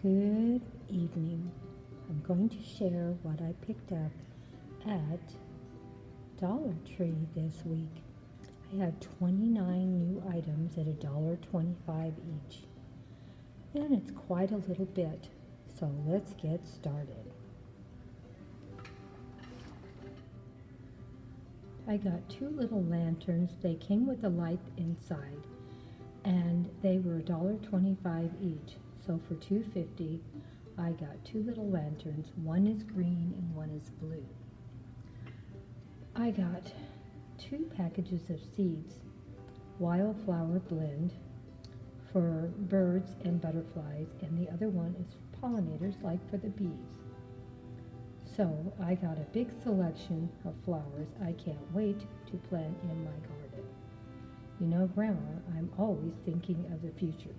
Good evening. I'm going to share what I picked up at Dollar Tree this week. I have 29 new items at $1.25 each. And it's quite a little bit, so let's get started. I got two little lanterns. They came with a light inside, and they were $1.25 each. So for $2.50, I got two little lanterns. One is green and one is blue. I got two packages of seeds, wildflower blend for birds and butterflies, and the other one is pollinators, like for the bees. So I got a big selection of flowers I can't wait to plant in my garden. You know, Grandma, I'm always thinking of the future.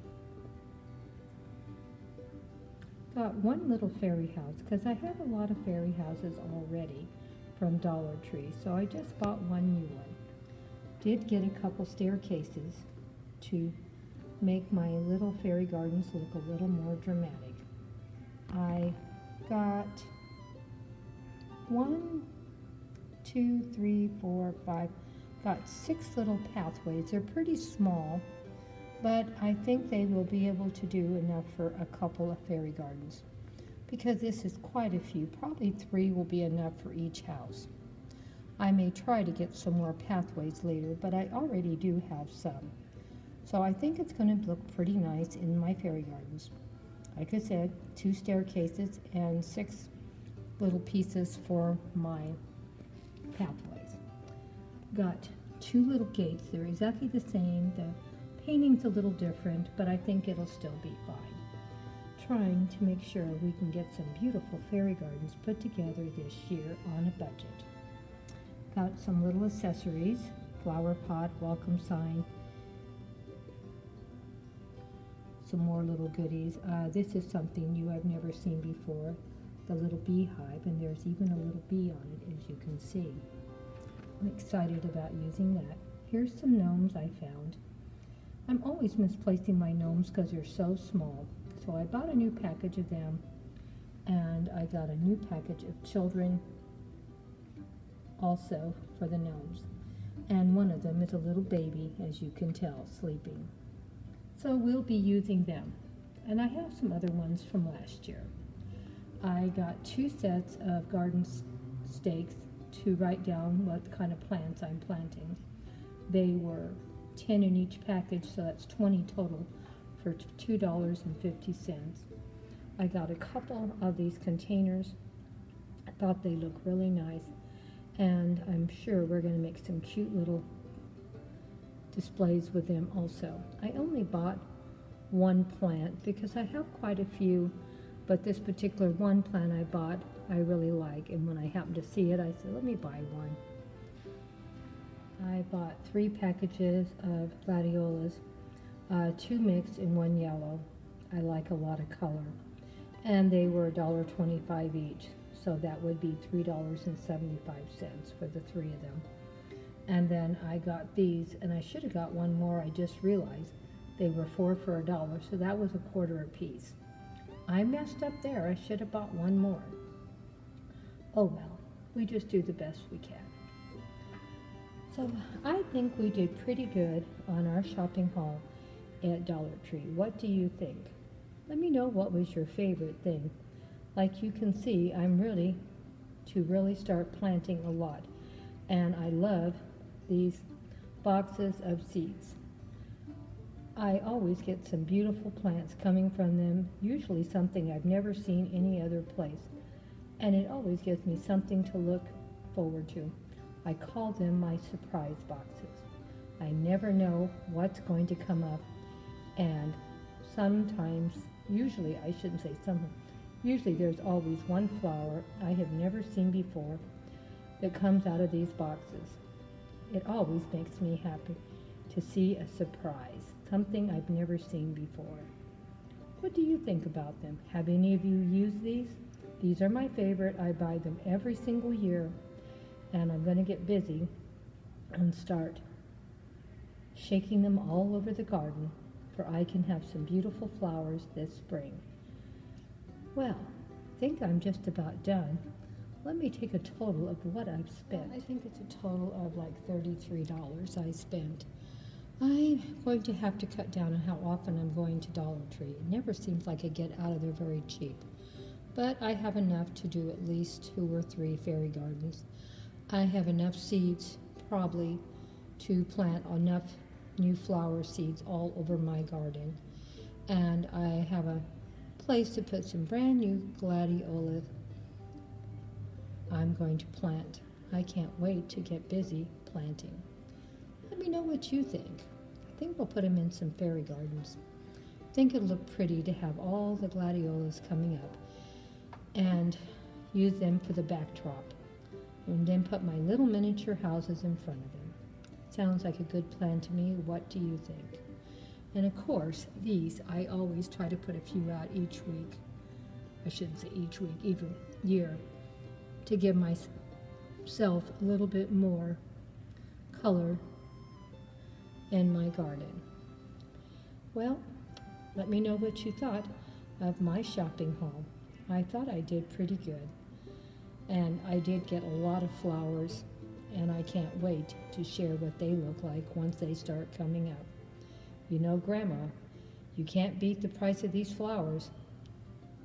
Got one little fairy house because I have a lot of fairy houses already from Dollar Tree, so I just bought one new one. Did get a couple staircases to make my little fairy gardens look a little more dramatic. I got 6 little pathways. They're pretty small, but I think they will be able to do enough for a couple of fairy gardens, because this is quite a few. Probably 3 will be enough for each house. I may try to get some more pathways later, but I already do have some. So I think it's going to look pretty nice in my fairy gardens. Like I said, 2 staircases and 6 little pieces for my pathways. Got 2 little gates. They're exactly the same. The painting's a little different, but I think it'll still be fine. Trying to make sure we can get some beautiful fairy gardens put together this year on a budget. Got some little accessories, flower pot, welcome sign, some more little goodies. This is something you have never seen before, the little beehive, and there's even a little bee on it, as you can see. I'm excited about using that. Here's some gnomes I found. I'm always misplacing my gnomes because they're so small. So I bought a new package of them, and I got a new package of children also for the gnomes. And one of them is a little baby, as you can tell, sleeping. So we'll be using them. And I have some other ones from last year. I got 2 sets of garden stakes to write down what kind of plants I'm planting. They were 10 in each package, so that's 20 total for $2.50. I got a couple of these containers. I thought they look really nice, and I'm sure we're going to make some cute little displays with them also. I only bought one plant because I have quite a few, but this particular one plant I bought I really like, and when I happened to see it, I said, let me buy one. I bought 3 packages of Gladiolas, 2 mixed and 1 yellow. I like a lot of color. And they were $1.25 each, so that would be $3.75 for the 3 of them. And then I got these, and I should have got one more. I just realized they were 4 for $1, so that was $1/4 a piece. I messed up there. I should have bought one more. Oh well, we just do the best we can. So I think we did pretty good on our shopping haul at Dollar Tree. What do you think? Let me know what was your favorite thing. Like you can see, I'm ready to start planting a lot. And I love these boxes of seeds. I always get some beautiful plants coming from them, usually something I've never seen any other place. And it always gives me something to look forward to. I call them my surprise boxes. I never know what's going to come up, and sometimes, usually there's always one flower I have never seen before that comes out of these boxes. It always makes me happy to see a surprise, something I've never seen before. What do you think about them? Have any of you used these? These are my favorite. I buy them every single year, and I'm going to get busy and start shaking them all over the garden, for I can have some beautiful flowers this spring. Well, I think I'm just about done. Let me take a total of what I've spent. I think it's a total of like $33 I spent. I'm going to have to cut down on how often I'm going to Dollar Tree. It never seems like I get out of there very cheap. But I have enough to do at least 2 or 3 fairy gardens. I have enough seeds, probably, to plant enough new flower seeds all over my garden. And I have a place to put some brand new gladiolas I'm going to plant. I can't wait to get busy planting. Let me know what you think. I think we'll put them in some fairy gardens. I think it'll look pretty to have all the gladiolas coming up and use them for the backdrop, and then put my little miniature houses in front of them. Sounds like a good plan to me. What do you think? And of course, these I always try to put a few out each week. I shouldn't say each week, even year, to give myself a little bit more color in my garden. Well, let me know what you thought of my shopping haul. I thought I did pretty good, and I did get a lot of flowers, and I can't wait to share what they look like once they start coming up. You know, Grandma, you can't beat the price of these flowers.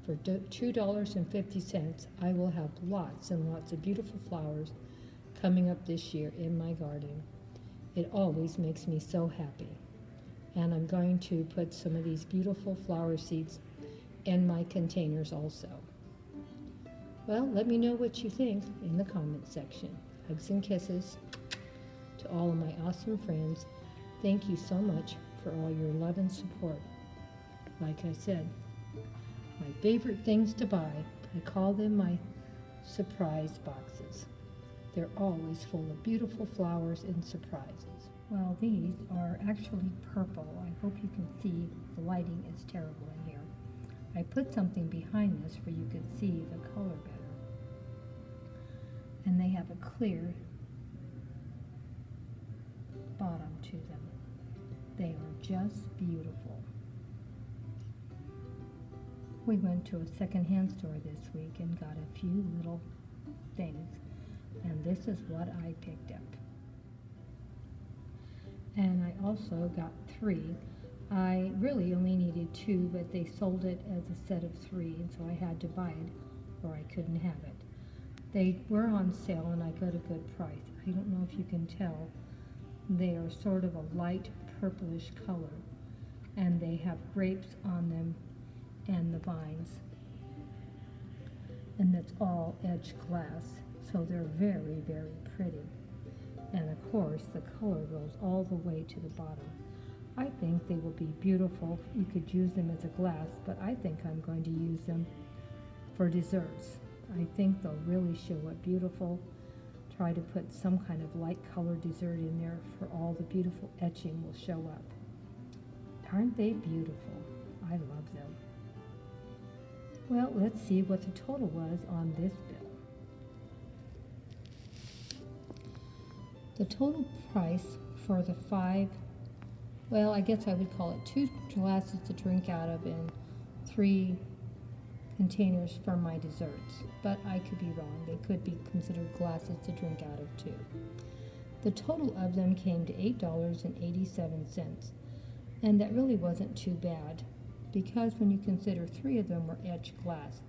For $2.50, I will have lots and lots of beautiful flowers coming up this year in my garden. It always makes me so happy. And I'm going to put some of these beautiful flower seeds in my containers also. Well, let me know what you think in the comment section. Hugs and kisses to all of my awesome friends. Thank you so much for all your love and support. Like I said, my favorite things to buy, I call them my surprise boxes. They're always full of beautiful flowers and surprises. Well, these are actually purple. I hope you can see. The lighting is terrible in here. I put something behind this where you can see the color better. And they have a clear bottom to them. They are just beautiful. We went to a secondhand store this week and got a few little things, and this is what I picked up. And I also got 3. I really only needed 2, but they sold it as a set of 3, and so I had to buy it or I couldn't have it. They were on sale and I got a good price. I don't know if you can tell. They are sort of a light purplish color, and they have grapes on them and the vines. And that's all edged glass, so they're very, very pretty. And of course, the color goes all the way to the bottom. I think they will be beautiful. You could use them as a glass, but I think I'm going to use them for desserts. I think they'll really show up beautiful. Try to put some kind of light colored dessert in there for all the beautiful etching will show up. Aren't they beautiful? I love them. Well, let's see what the total was on this bill. The total price for the 5, well, I guess I would call it 2 glasses to drink out of and 3 containers for my desserts, but I could be wrong. They could be considered glasses to drink out of too. The total of them came to $8.87, and that really wasn't too bad, because when you consider 3 of them were etched glass,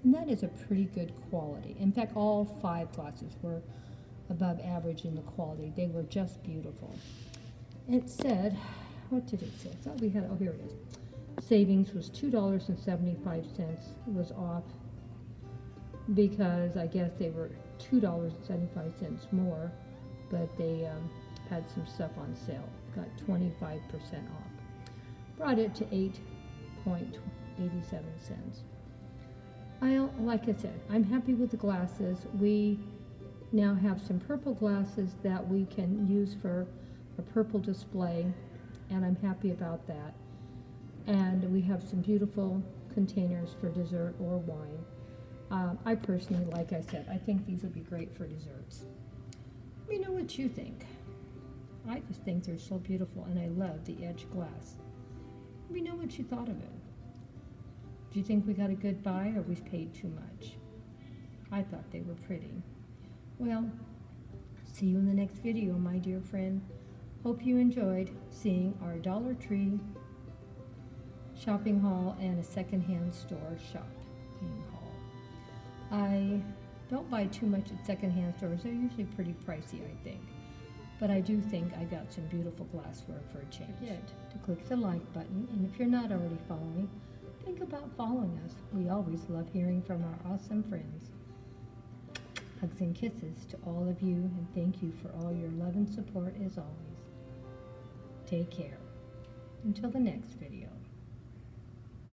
and that is a pretty good quality. In fact, all 5 glasses were above average in the quality. They were just beautiful. It said, what did it say? I thought we had, oh, here it is. Savings was $2.75. It was off because I guess they were $2.75 more, but they had some stuff on sale. Got 25% off. Brought it to 8.87 cents. Like I said, I'm happy with the glasses. We now have some purple glasses that we can use for a purple display, and I'm happy about that. And we have some beautiful containers for dessert or wine. I personally, like I said, I think these would be great for desserts. Let me know what you think. I just think they're so beautiful, and I love the edged glass. Let me know what you thought of it. Do you think we got a good buy or we paid too much? I thought they were pretty. Well, see you in the next video, my dear friend. Hope you enjoyed seeing our Dollar Tree shopping haul and a secondhand store shopping haul. I don't buy too much at secondhand stores. They're usually pretty pricey, I think. But I do think I got some beautiful glassware for a change. Forget to click the like button, and if you're not already following, think about following us. We always love hearing from our awesome friends. Hugs and kisses to all of you, and thank you for all your love and support as always. Take care. Until the next video.